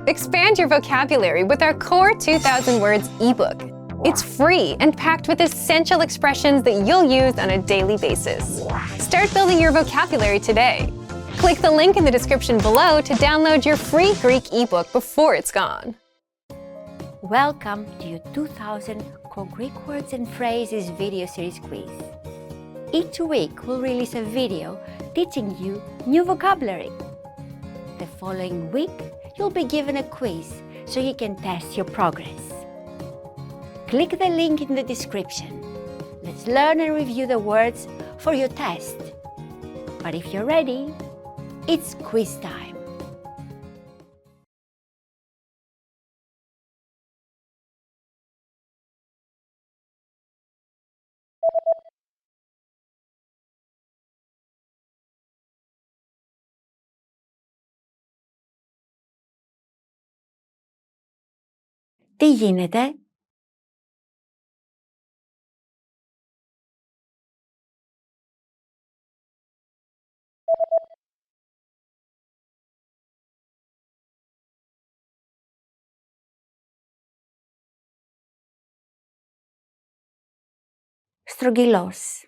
Expand your vocabulary with our Core 2000 Words ebook. It's free and packed with essential expressions that you'll use on a daily basis. Start building your vocabulary today. Click the link in the description below to download your free Greek ebook before it's gone. Welcome to your 2000 Core Greek Words and Phrases video series quiz. Each week we'll release a video teaching you new vocabulary. The following week you'll be given a quiz so you can test your progress. Click the link in the description. Let's learn and review the words for your test. But if you're ready, it's quiz time. Τι γίνεται? Στρογγυλός.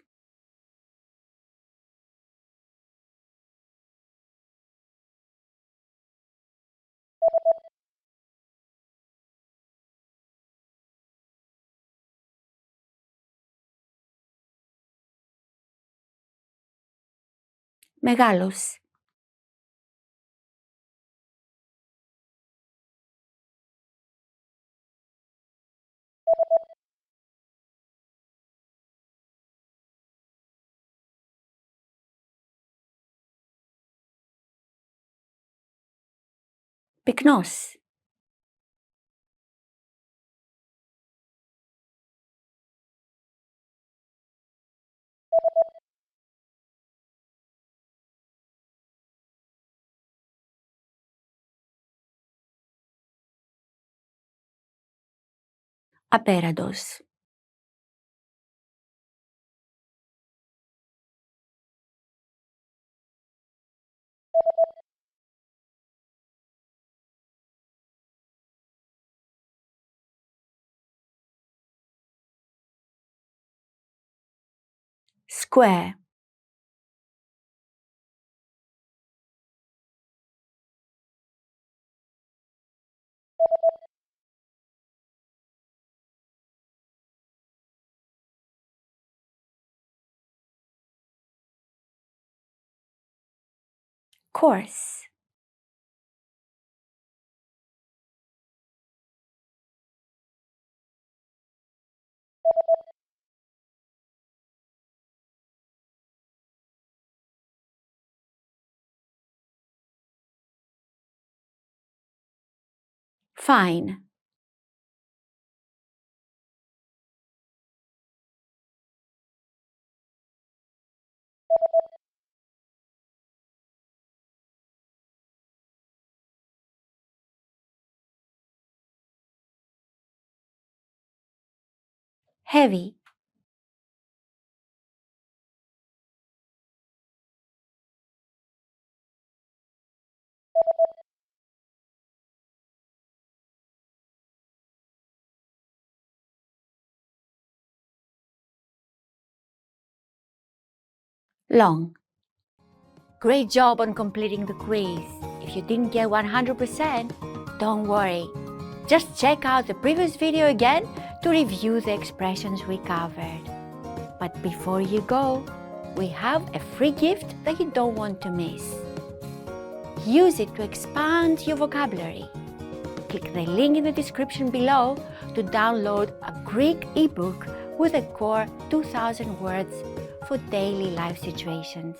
Μεγάλος. Πυκνός. Απέραντος. Square. Coarse. Fine. Heavy. Long. Great job on completing the quiz. If you didn't get 100%, don't worry. Just check out the previous video again to review the expressions we covered. But before you go, we have a free gift that you don't want to miss. Use it to expand your vocabulary. Click the link in the description below to download a Greek ebook with a core 2000 words for daily life situations.